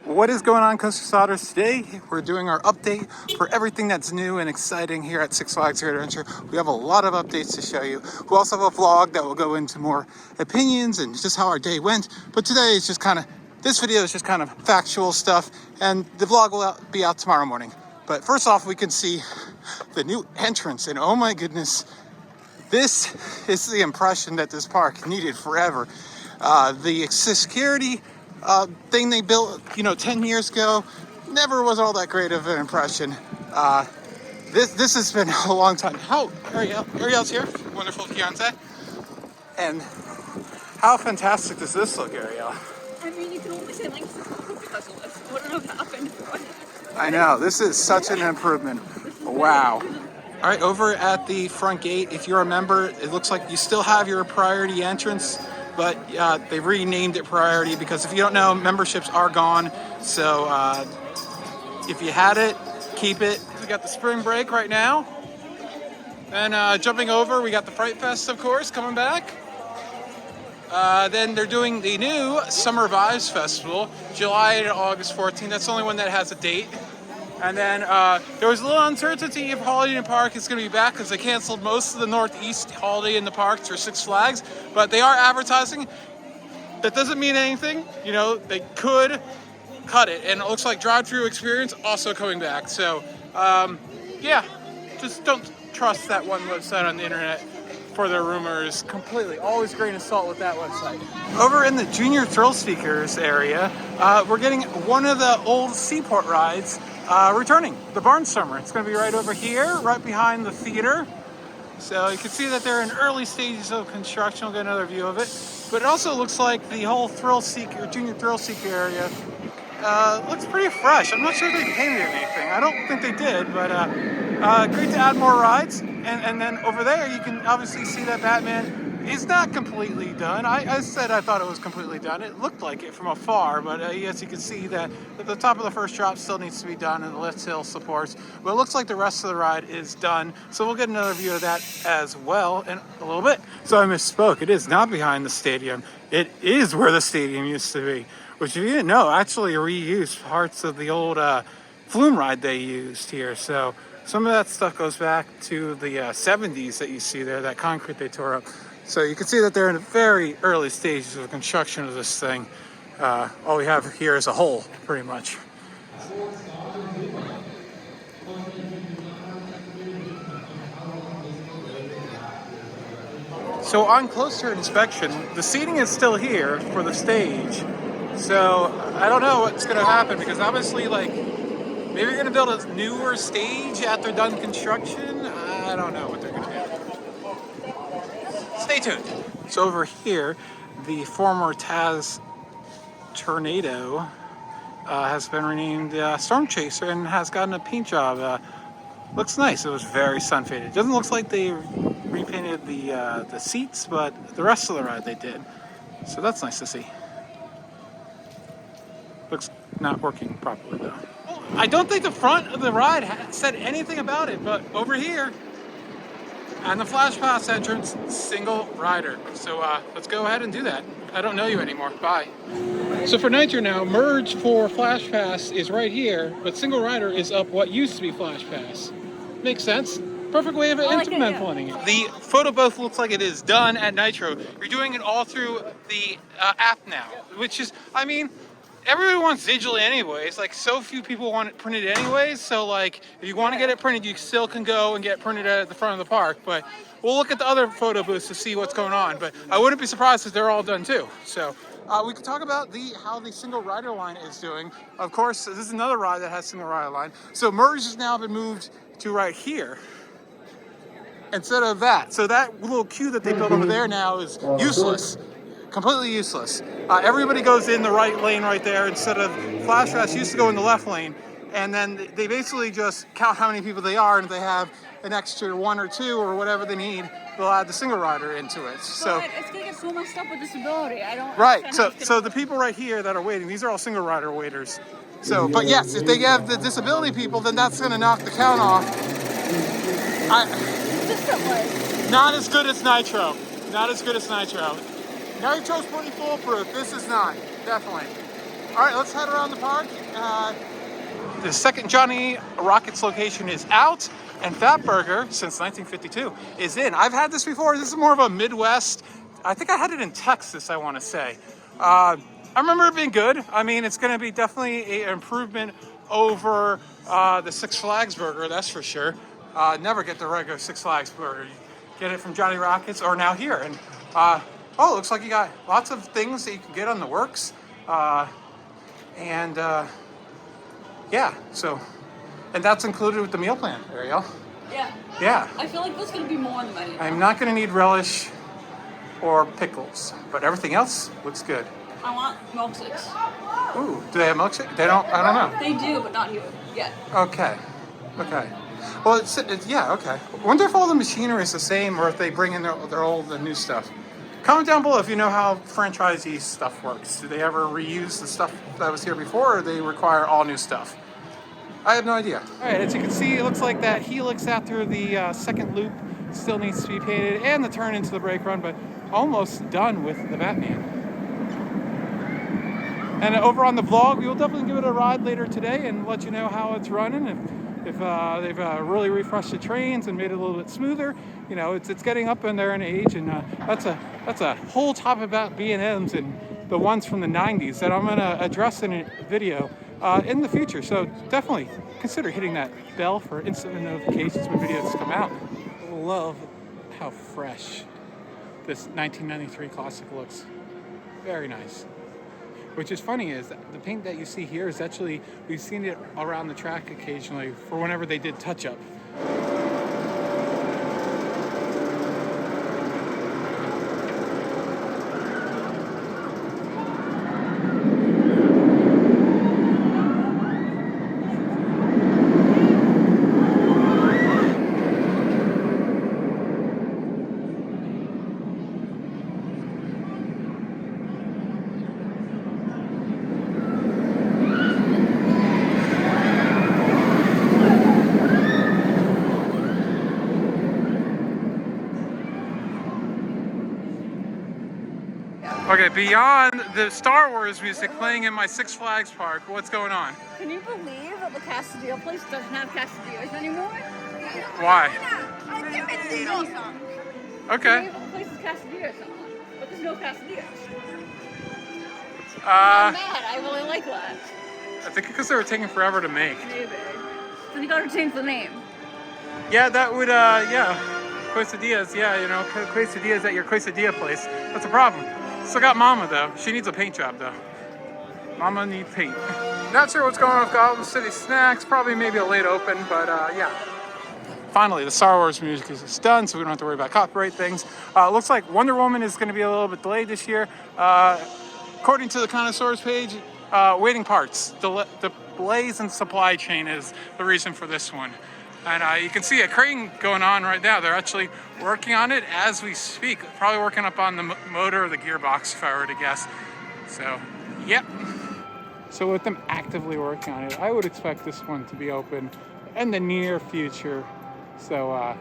What is going on, Coaster Sodders? Today we're doing our update for everything that's new and exciting here at Six Flags Great Adventure. We have a lot of updates to show you. We also have a vlog that will go into more opinions and just how our day went. But today is just this video is just kind of factual stuff, and the vlog will be out tomorrow morning. But first off, we can see the new entrance, and oh my goodness, this is the impression that this park needed forever. The security thing they built, 10 years ago, never was all that great of an impression. This has been a long time. Ariel's here, wonderful fiance. And how fantastic does this look, Ariel? I mean, you can only say like specialist. I don't know what happened. I know, this is such an improvement. Wow. All right, over at the front gate, if you're a member, it looks like you still have your priority entrance, but they renamed it priority because if you don't know, memberships are gone. So if you had it, keep it. We got the spring break right now. And jumping over, we got the Fright Fest, of course, coming back. Then they're doing the new Summer Vibes Festival, July to August 14th. That's the only one that has a date. And then there was a little uncertainty if Holiday in the Park is going to be back because they canceled most of the Northeast Holiday in the Parks for Six Flags. But they are advertising. That doesn't mean anything. They could cut it. And it looks like Drive-Thru Experience also coming back. So, yeah, just don't trust that one website on the internet for their rumors completely. Always grain of salt with that website. Over in the Junior Thrill Seekers area, we're getting one of the old Seaport rides returning, the Barnstormer. It's going to be right over here, right behind the theater. So you can see that they're in early stages of construction. We'll get another view of it. But it also looks like the whole Junior Thrill Seeker area looks pretty fresh. I'm not sure if they painted anything. I don't think they did, but great to add more rides. And then over there, you can obviously see that Batman is not completely done. I said I thought it was completely done. It looked like it from afar, but yes, you can see that the top of the first drop still needs to be done and the lift hill supports. But it looks like the rest of the ride is done. So we'll get another view of that as well in a little bit. So I misspoke. It is not behind the stadium. It is where the stadium used to be, which if you didn't know, actually reused parts of the old flume ride they used here. So some of that stuff goes back to the 70s that you see there, that concrete they tore up. So you can see that they're in the very early stages of construction of this thing. All we have here is a hole, pretty much. So on closer inspection, the seating is still here for the stage. So I don't know what's going to happen because obviously, maybe they're going to build a newer stage after done construction. I don't know what they're going to do. Stay tuned. So over here, the former Taz Tornado has been renamed Storm Chaser and has gotten a paint job. Looks nice. It was very sun faded. Doesn't look like they repainted the seats, but the rest of the ride they did. So that's nice to see. Looks not working properly though. I don't think the front of the ride said anything about it, but over here, on the Flash Pass entrance, single rider. So let's go ahead and do that. I don't know you anymore. Bye. So for Nitro now, merge for Flash Pass is right here, but single rider is up what used to be Flash Pass. Makes sense. Perfect way of implementing it. The photo booth looks like it is done at Nitro. You're doing it all through the app now, which is, everybody wants digitally anyways. So few people want it printed anyways. So if you want to get it printed, you still can go and get it printed at the front of the park. But we'll look at the other photo booths to see what's going on. But I wouldn't be surprised if they're all done too. So we can talk about how the single rider line is doing. Of course, this is another ride that has single rider line. So merge has now been moved to right here instead of that. So that little queue that they built over there now is useless. Completely useless. Everybody goes in the right lane right there instead of Flash Pass used to go in the left lane, and then they basically just count how many people they are, and if they have an extra one or two or whatever they need, they'll add the single rider into it. So it's gonna get so messed up with disability. I don't. Right. So the people right here that are waiting, these are all single rider waiters. So, but yes, if they have the disability people, then that's gonna knock the count off. Not as good as Nitro. Not as good as Nitro. Nitro's pretty foolproof. This is not, definitely. All right, let's head around the park. The second Johnny Rockets location is out, and Fatburger, since 1952, is in. I've had this before. This is more of a Midwest. I think I had it in Texas, I want to say. I remember it being good. I mean, it's going to be definitely an improvement over the Six Flags burger, that's for sure. Never get the regular Six Flags burger. You get it from Johnny Rockets or now here. And oh, it looks like you got lots of things that you can get on the works. Yeah, so, and that's included with the meal plan, Ariel. Yeah. Yeah. I feel like there's going to be more on the menu. I'm not going to need relish or pickles, but everything else looks good. I want milkshakes. Ooh, do they have milkshake? They don't, I don't know. They do, but not here yet. Okay, okay. Well, it's yeah, okay. I wonder if all the machinery is the same or if they bring in their old and new stuff. Comment down below if you know how franchisee stuff works. Do they ever reuse the stuff that was here before, or do they require all new stuff? I have no idea. All right, as you can see, it looks like that helix after the second loop still needs to be painted, and the turn into the brake run, but almost done with the Batman. And over on the vlog, we will definitely give it a ride later today and let you know how it's running. If they've really refreshed the trains and made it a little bit smoother. You know, it's getting up in there in age, and that's a whole topic about B&Ms and the ones from the 90s that I'm going to address in a video in the future. So definitely consider hitting that bell for instant notifications when videos come out. Love how fresh this 1993 Classic looks. Very nice. Which is funny is that the paint that you see here is actually, we've seen it around the track occasionally for whenever they did touch-up. Okay, beyond the Star Wars music playing in my Six Flags park, what's going on? Can you believe that the Quesadilla place doesn't have quesadillas anymore? Why? Okay. The place is quesadilla somewhere, but there's no quesadillas. Uh, I'm mad. I really like that. I think because they were taking forever to make. Maybe. Then you gotta change the name. Yeah, that would, yeah. Quesadillas, yeah, you know, quesadillas at your quesadilla place. That's a problem. Still got Mama, though. She needs a paint job, though. Mama needs paint. Not sure what's going on with Gotham City Snacks. Probably maybe a late open, but yeah. Finally, the Star Wars music is done, so we don't have to worry about copyright things. Looks like Wonder Woman is going to be a little bit delayed this year. According to the connoisseurs page, waiting parts. The delays in supply chain is the reason for this one. And you can see a crane going on right now. They're actually working on it as we speak. Probably working up on the motor or the gearbox, if I were to guess. So, yep. So with them actively working on it, I would expect this one to be open in the near future. So,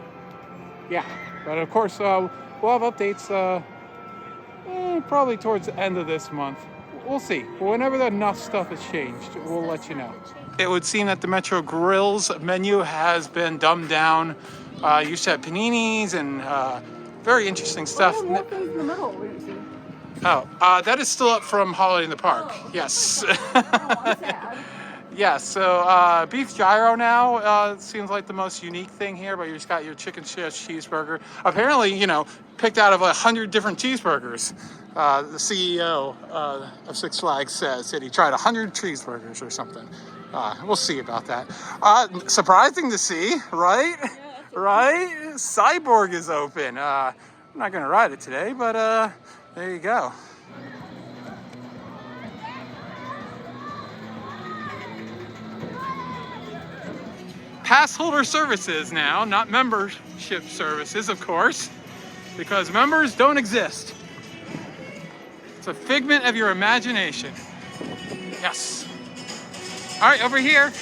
yeah. But of course, we'll have updates probably towards the end of this month. We'll see. Whenever enough stuff has changed, we'll let you know. It would seem that the Metro Grill's menu has been dumbed down. Used to have paninis and very interesting stuff. Oh, more things in the middle we didn't see. Oh, that is still up from Holiday in the Park. Oh. Yes. Oh, I'm sad. Yeah, so beef gyro now seems like the most unique thing here, but you just got your chicken cheeseburger. Apparently, you know, picked out of 100 different cheeseburgers. The CEO of Six Flags says that he tried 100 cheeseburgers or something. We'll see about that. Surprising to see, right? Yeah, Right? Cyborg is open. I'm not going to ride it today, but there you go. Pass holder services now, not membership services, of course, because members don't exist. It's a figment of your imagination. Yes. All right, over here.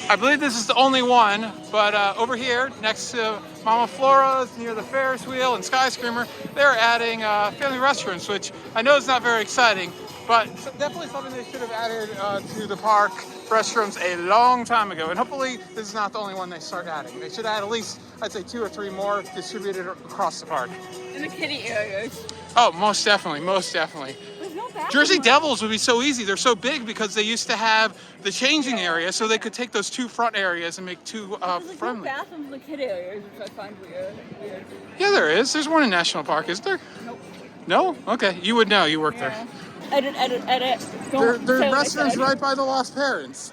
I believe this is the only one, but over here, next to Mama Flora's, near the Ferris wheel and Skyscreamer, they're adding family restaurants, which I know is not very exciting, But definitely something they should have added to the park restrooms a long time ago. And hopefully this is not the only one they start adding. They should add at least, I'd say, 2 or 3 more distributed across the park. In the kiddie areas. Oh, most definitely, most definitely. There's no bathroom. Jersey Devils would be so easy. They're so big because they used to have the changing area, so they could take those 2 front areas and make 2 There's friendly. no bathrooms in the kiddie areas, which I find weird. Yeah, there is. There's one in National Park, is there? Nope. No? Okay, you would know. You work there. Edit. Their restaurant's right by the Lost Parents,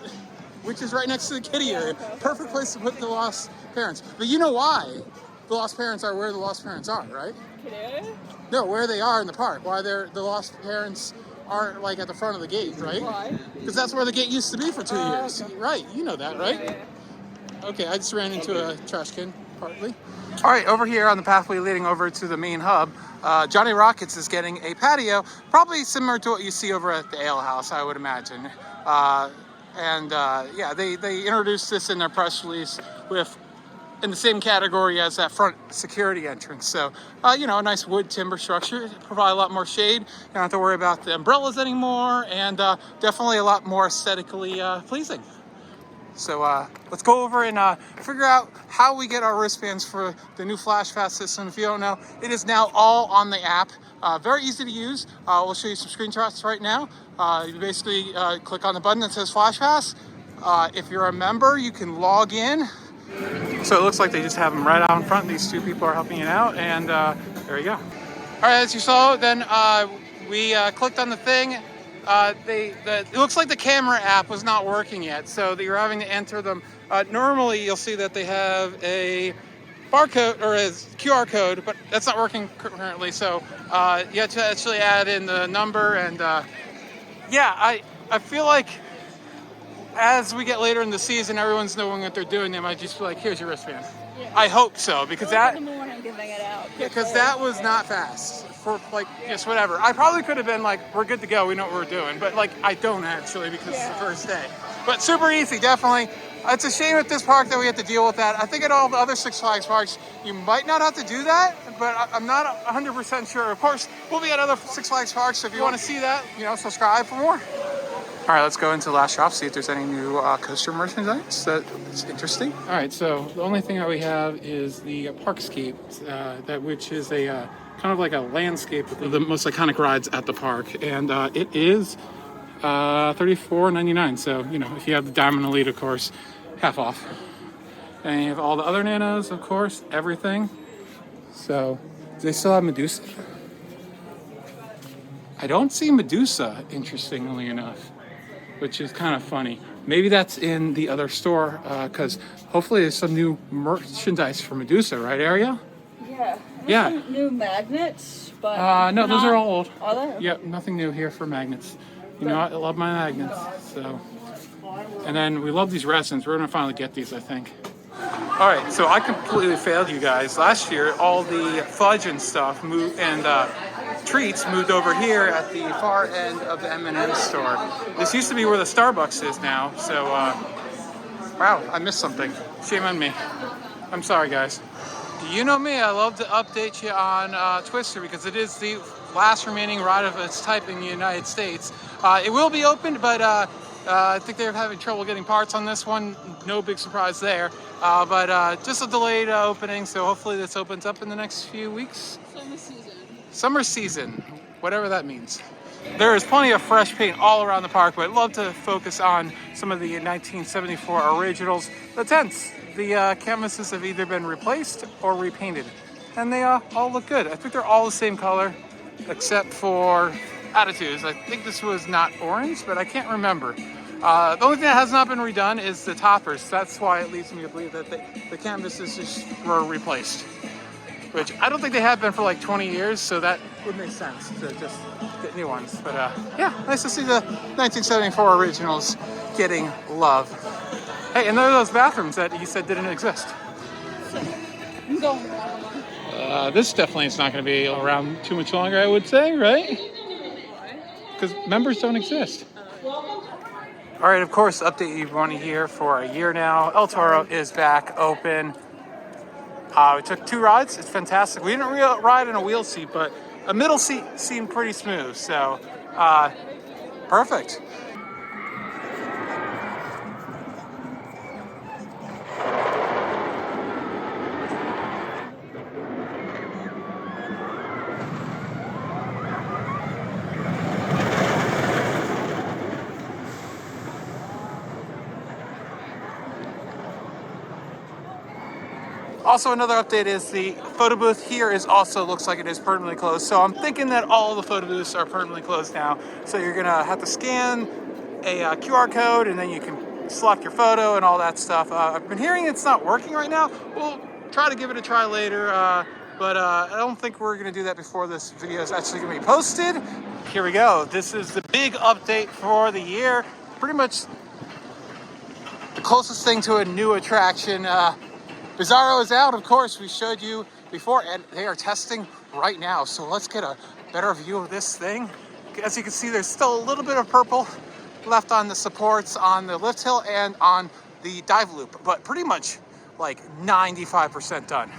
which is right next to the kiddie area. Perfect place to put the Lost Parents. But you know why the Lost Parents are where the Lost Parents are, right? Kiddie area? No, where they are in the park. Why the Lost Parents aren't like at the front of the gate, right? Why? Because that's where the gate used to be for 2 years. Okay. Right, you know that, right? Yeah. Okay, I just ran into a trash can, partly. All right, over here on the pathway leading over to the main hub, Johnny Rockets is getting a patio, probably similar to what you see over at the Ale House, I would imagine. Yeah, they introduced this in their press release with in the same category as that front security entrance. So, you know, a nice wood timber structure, provide a lot more shade. You don't have to worry about the umbrellas anymore, and definitely a lot more aesthetically pleasing. So let's go over and figure out how we get our wristbands for the new Flash Pass system. If you don't know, it is now all on the app. Very easy to use. We'll show you some screenshots right now. You basically click on the button that says Flash Pass. If you're a member, you can log in. So it looks like they just have them right out in front. These 2 people are helping it out, and there you go. All right, as you saw, then we clicked on the thing. It looks like the camera app was not working yet, so that you're having to enter them. Normally, you'll see that they have a barcode or a QR code, but that's not working currently. So you have to actually add in the number, and yeah, I feel like as we get later in the season, everyone's knowing what they're doing. They might just be like, "Here's your wristband." Yeah. I hope so, because that was not fast. For like just whatever. I probably could have been like, we're good to go, we know what we're doing, but like I don't actually, because it's the first day. But super easy, definitely. It's a shame at this park that we have to deal with that. I think at all the other Six Flags parks, you might not have to do that, but I'm not 100% sure. Of course, we'll be at other Six Flags parks, so if you want to see that, you know, subscribe for more. All right, let's go into the last shop, see if there's any new coaster merchandise that's interesting. All right, so the only thing that we have is the Parkscape, which is a kind of like a landscape of the most iconic rides at the park, and it is $34.99. So you know, if you have the Diamond Elite, of course, half off. And you have all the other Nanos, of course, everything. So do they still have Medusa? I don't see Medusa, interestingly enough, which is kind of funny. Maybe that's in the other store, because hopefully there's some new merchandise for Medusa, right, Ariel? Yeah. Yeah. Some new magnets, but no, those are all old. Are they? Yep, nothing new here for magnets. You know, I love my magnets. So, and then we love these resins. We're gonna finally get these, I think. All right, so I completely failed you guys. Last year, all the fudge and stuff moved, and treats moved over here at the far end of the M&M store. This used to be where the Starbucks is now. So, wow, I missed something. Shame on me. I'm sorry, guys. You know me, I love to update you on Twister, because it is the last remaining ride of its type in the United States. It will be opened, but I think they're having trouble getting parts on this one. No big surprise there. But just a delayed opening, so hopefully this opens up in the next few weeks. Summer season, whatever that means. There is plenty of fresh paint all around the park, but I'd love to focus on some of the 1974 originals. The tents. The canvases have either been replaced or repainted, and they all look good. I think they're all the same color, except for Attitudes. I think this was not orange, but I can't remember. The only thing that has not been redone is the toppers. That's why it leads me to believe that the canvases just were replaced, which I don't think they have been for like 20 years, so that would make sense to just get new ones. But yeah, nice to see the 1974 originals getting love. Hey, and there are those bathrooms that you said didn't exist. I'm going. This definitely is not going to be around too much longer, I would say, right? Because members don't exist. All right, of course, update you want to hear for a year now. El Toro is back open. We took 2 rides. It's fantastic. We didn't ride in a wheel seat, but a middle seat seemed pretty smooth. So Perfect. Also, another update is the photo booth here is also looks like it is permanently closed. So I'm thinking that all the photo booths are permanently closed now. So you're gonna have to scan a QR code and then you can select your photo and all that stuff. I've been hearing it's not working right now. We'll try to give it a try later, but I don't think we're gonna do that before this video is actually gonna be posted. Here we go. This is the big update for the year. Pretty much the closest thing to a new attraction. Bizarro is out, of course, we showed you before, and they are testing right now. So let's get a better view of this thing. As you can see, there's still a little bit of purple left on the supports on the lift hill and on the dive loop, but pretty much like 95% done.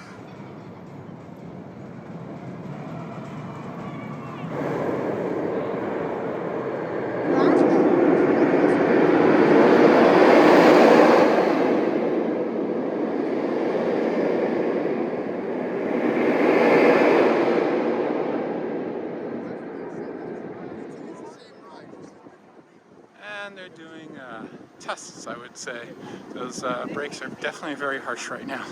And they're doing tests, I would say. Those brakes are definitely very harsh right now.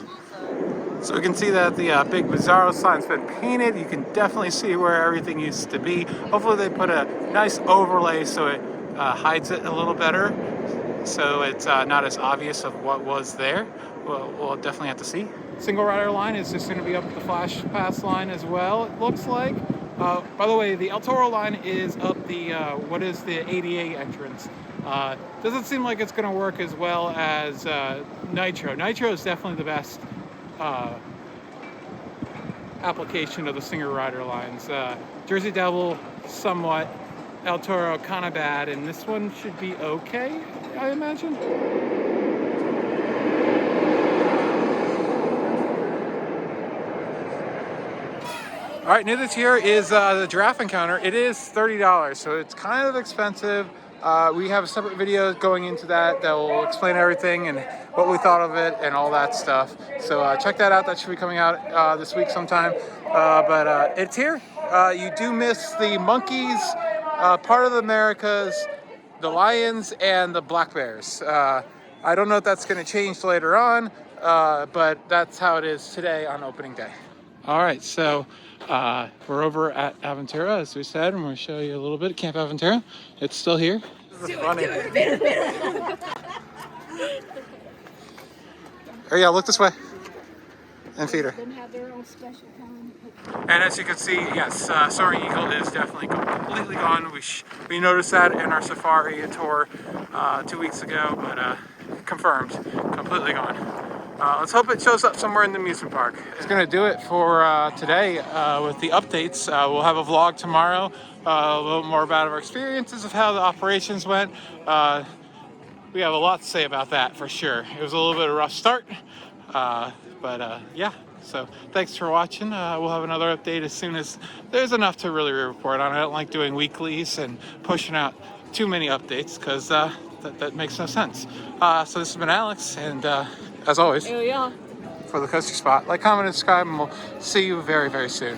So we can see that the big Bizarro sign's been painted. You can definitely see where everything used to be. Hopefully they put a nice overlay so it hides it a little better, so it's not as obvious of what was there. We'll definitely have to see. Single rider line is just going to be up the Flash Pass line as well, it looks like. By the way, the El Toro line is up the, what is the ADA entrance. Doesn't seem like it's going to work as well as Nitro. Nitro is definitely the best application of the single rider lines. Jersey Devil, somewhat. El Toro, kind of bad. And this one should be okay, I imagine. All right, new this year is the Giraffe Encounter. It is $30, so it's kind of expensive. We have a separate video going into that will explain everything and what we thought of it and all that stuff. So check that out. That should be coming out this week sometime. But it's here. You do miss the monkeys, part of the Americas, the lions, and the black bears. I don't know if that's going to change later on, but that's how it is today on opening day. All right, so we're over at Aventura, as we said, and we're going to show you a little bit of Camp Aventura. It's still here. This is funny. Oh yeah, look this way. And feed her. Have their own special time. And as you can see, yes, Soaring Eagle is definitely completely gone. We noticed that in our safari tour 2 weeks ago, but confirmed, completely gone. Let's hope it shows up somewhere in the amusement park. It's going to do it for today with the updates. We'll have a vlog tomorrow, a little more about our experiences of how the operations went. We have a lot to say about that for sure. It was a little bit of a rough start, but yeah. So thanks for watching. We'll have another update as soon as there's enough to really report on. I don't like doing weeklies and pushing out too many updates because that makes no sense. So this has been Alex, and as always, Oh yeah. for the Coaster Spot, like, comment, and subscribe, and we'll see you very, very soon.